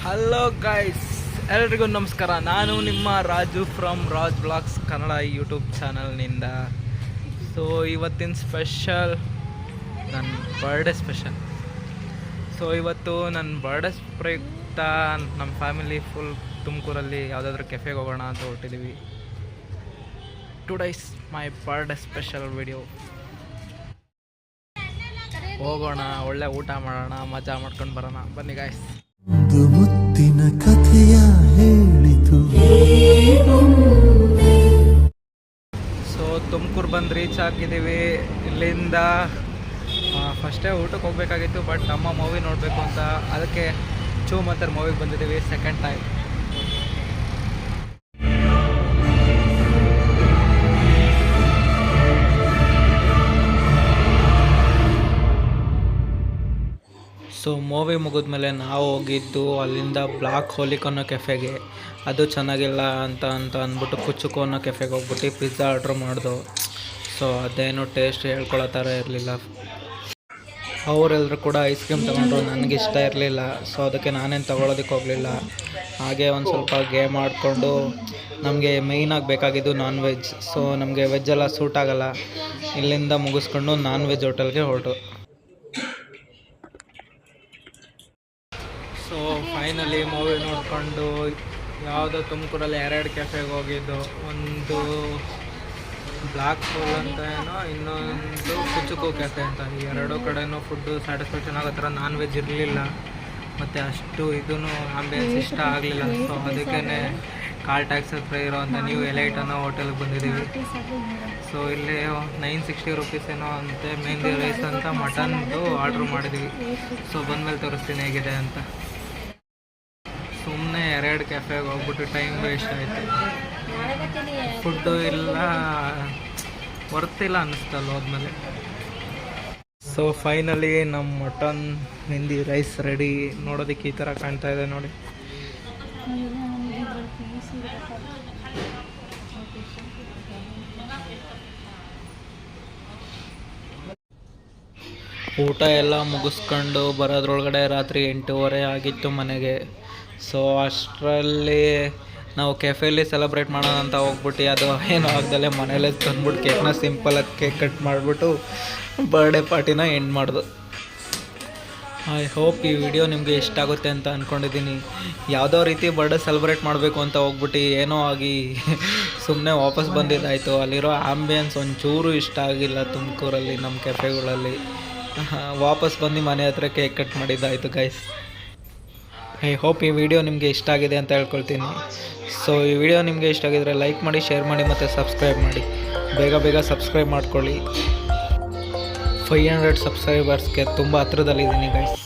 Hello guys, ಎಲ್ರಿಗೂ ನಮಸ್ಕಾರ. ನಾನು ನಿಮ್ಮ Raju from Raj blogs Kannada YouTube ಚಾನಲ್ನಿಂದ. ಸೊ ಇವತ್ತಿನ ಸ್ಪೆಷಲ್ ನನ್ನ ಬರ್ಡೇ ಸ್ಪೆಷಲ್. ಸೊ ಇವತ್ತು ನನ್ನ ಬರ್ಡೇ ಪ್ರಯುಕ್ತ ನಮ್ಮ ಫ್ಯಾಮಿಲಿ ಫುಲ್ ತುಮಕೂರಲ್ಲಿ ಯಾವುದಾದ್ರೂ ಕೆಫೆಗೆ ಹೋಗೋಣ ಅಂತ ಹೊರಟಿದ್ದೀವಿ. Today's my birthday special video. ಹೋಗೋಣ, ಒಳ್ಳೆ ಊಟ ಮಾಡೋಣ, ಮಜಾ ಮಾಡ್ಕೊಂಡು ಬರೋಣ. ಬನ್ನಿ ಗಾಯ್ಸ್. ಮುತ್ತಿನ ಕಥೆಯ ಹೇಳಿತು. ಸೊ ತುಮಕೂರು ಬಂದು ರೀಚ್ ಆಗಿದ್ದೀವಿ. ಇಲ್ಲಿಂದ ಫಸ್ಟೇ ಊಟಕ್ಕೆ ಹೋಗ್ಬೇಕಾಗಿತ್ತು, ಬಟ್ ಅಮ್ಮ ಮೂವಿ ನೋಡಬೇಕು ಅಂತ ಅದಕ್ಕೆ ಮಂತರ ಮೂವಿಗೆ ಬಂದಿದ್ದೀವಿ ಸೆಕೆಂಡ್ ಟೈಮ್. ಸೊ ಮೂವಿ ಮುಗಿದ್ಮೇಲೆ ನಾವು ಹೋಗಿದ್ದು ಅಲ್ಲಿಂದ ಬ್ಲಾಕ್ ಹೋಲಿಕ್ ಅನ್ನೋ ಕೆಫೆಗೆ. ಅದು ಚೆನ್ನಾಗಿಲ್ಲ ಅಂತ ಅಂದ್ಬಿಟ್ಟು ಕುಚ್ಚುಕು ಅನ್ನೋ ಕೆಫೆಗೆ ಹೋಗ್ಬಿಟ್ಟು ಪಿಜ್ಜಾ ಆರ್ಡ್ರ್ ಮಾಡ್ದು. ಸೊ ಅದೇನು ಟೇಸ್ಟ್ ಹೇಳ್ಕೊಳ್ಳೋ ಥರ ಇರಲಿಲ್ಲ. ಅವರೆಲ್ಲರೂ ಕೂಡ ಐಸ್ ಕ್ರೀಮ್ ತೊಗೊಂಡ್ರು, ನನಗೆ ಇಷ್ಟ ಇರಲಿಲ್ಲ. ಸೊ ಅದಕ್ಕೆ ನಾನೇನು ತೊಗೊಳೋದಕ್ಕೆ ಹೋಗಲಿಲ್ಲ. ಹಾಗೆ ಒಂದು ಸ್ವಲ್ಪ ಗೇಮ್ ಆಡಿಕೊಂಡು, ನಮಗೆ ಮೇಯ್ನಾಗಿ ಬೇಕಾಗಿದ್ದು ನಾನ್ ವೆಜ್. ಸೊ ನಮಗೆ ವೆಜ್ಜೆಲ್ಲ ಸೂಟ್ ಆಗೋಲ್ಲ. ಇಲ್ಲಿಂದ ಮುಗಿಸ್ಕೊಂಡು ನಾನ್ ವೆಜ್ ಹೋಟೆಲ್ಗೆ ಹೊರಟು. ಸೊ ಫೈನಲಿ ಮೂವಿ ನೋಡಿಕೊಂಡು ಯಾವುದೋ ತುಮಕೂರಲ್ಲಿ 2 ಕೆಫೆಗೆ ಹೋಗಿದ್ದು. ಒಂದು ಬ್ಲ್ಯಾಕ್ ಹೋಲ್ ಅಂತ ಏನೋ, ಇನ್ನೊಂದು ಕುಚ್ಚುಕು ಕೆಫೆ ಅಂತ. ಈ ಎರಡೂ ಕಡೆಯೂ ಫುಡ್ಡು ಸ್ಯಾಟಿಸ್ಫ್ಯಾಕ್ಷನ್ ಆಗೋ ಥರ ನಾನ್ ವೆಜ್ ಇರಲಿಲ್ಲ, ಮತ್ತು ಅಷ್ಟು ಇದೂ ಆಂಬಿಯನ್ಸ್ ಇಷ್ಟ ಆಗಲಿಲ್ಲ. ಸೊ ಅದಕ್ಕೇ ಕಾಲ್ ಟ್ಯಾಕ್ಸ್ ಹತ್ರ ಇರೋವಂಥ ನ್ಯೂ ಎಲೈಟ್ ಅನ್ನೋ ಹೋಟೆಲ್ಗೆ ಬಂದಿದ್ದೀವಿ. ಸೊ ಇಲ್ಲಿ 960 ರುಪೀಸ್ ಏನೋ ಅಂತೆ ಮೆಹಂದಿ ರೈಸ್ ಅಂತ ಮಟನ್ದು ಆರ್ಡ್ರ್ ಮಾಡಿದ್ದೀವಿ. ಸೊ ಬಂದಮೇಲೆ ತೋರಿಸ್ತೀನಿ ಹೇಗಿದೆ ಅಂತ. ಸುಮ್ಮನೆ 2 ಕೆಫೆಗೆ ಹೋಗ್ಬಿಟ್ಟು ಟೈಮ್ ವೇಸ್ಟ್ ಆಯಿತು. ಫುಡ್ಡು ಇಲ್ಲ, ವರ್ತಿಲ್ಲ ಅನ್ನಿಸ್ತಲ್ಲ ಹೋದ್ಮೇಲೆ. ಸೊ ಫೈನಲಿ ನಮ್ಮ ಮಟನ್ ಮೆಹಂದಿ ರೈಸ್ ರೆಡಿ. ನೋಡೋದಕ್ಕೆ ಈ ಥರ ಕಾಣ್ತಾ ಇದೆ ನೋಡಿ. ಊಟ ಎಲ್ಲ ಮುಗಿಸ್ಕೊಂಡು ಬರೋದ್ರೊಳಗಡೆ ರಾತ್ರಿ 8:30 ಆಗಿತ್ತು ಮನೆಗೆ. ಸೊ ಅಷ್ಟರಲ್ಲಿ ನಾವು ಕೆಫೆಯಲ್ಲಿ ಸೆಲೆಬ್ರೇಟ್ ಮಾಡೋಣ ಅಂತ ಹೋಗ್ಬಿಟ್ಟು ಅದು ಏನೂ ಆಗ್ದಲೇ ಮನೇಲೇ ತಂದ್ಬಿಟ್ಟು ಕೇಕ್ನ ಸಿಂಪಲಾಗಿ ಕೇಕ್ ಕಟ್ ಮಾಡಿಬಿಟ್ಟು ಬರ್ಡೇ ಪಾರ್ಟಿನ ಎಂಡ್ ಮಾಡ್ದು. ಐ ಹೋಪ್ ಈ ವಿಡಿಯೋ ನಿಮಗೆ ಇಷ್ಟ ಆಗುತ್ತೆ ಅಂತ ಅಂದ್ಕೊಂಡಿದ್ದೀನಿ. ಯಾವುದೋ ರೀತಿ ಬರ್ಡೇ ಸೆಲೆಬ್ರೇಟ್ ಮಾಡಬೇಕು ಅಂತ ಹೋಗ್ಬಿಟ್ಟು ಏನೋ ಆಗಿ ಸುಮ್ಮನೆ ವಾಪಸ್ ಬಂದಿದ್ದಾಯಿತು. ಅಲ್ಲಿರೋ ಆಂಬಿಯನ್ಸ್ ಒಂಚೂರು ಇಷ್ಟ ಆಗಿಲ್ಲ ತುಮಕೂರಲ್ಲಿ ನಮ್ಮ ಕೆಫೆಗಳಲ್ಲಿ. ವಾಪಸ್ ಬಂದು ಮನೆ ಹತ್ರ ಕೇಕ್ ಕಟ್ ಮಾಡಿದ್ದಾಯಿತು ಗೈಸ್. ಐ ಹೋಪ್ ಈ ವಿಡಿಯೋ ನಿಮಗೆ ಇಷ್ಟ ಆಗಿದೆ ಅಂತ ಹೇಳ್ಕೊಳ್ತೀನಿ. ಸೊ ಈ ವಿಡಿಯೋ ನಿಮಗೆ ಇಷ್ಟ ಆಗಿದರೆ ಲೈಕ್ ಮಾಡಿ, ಶೇರ್ ಮಾಡಿ ಮತ್ತು ಸಬ್ಸ್ಕ್ರೈಬ್ ಮಾಡಿ. ಬೇಗ ಸಬ್ಸ್ಕ್ರೈಬ್ ಮಾಡ್ಕೊಳ್ಳಿ. 500 ಸಬ್ಸ್ಕ್ರೈಬರ್ಸ್ಗೆ ತುಂಬ ಹತ್ರದಲ್ಲಿದ್ದೀನಿ ಗೈಸ್.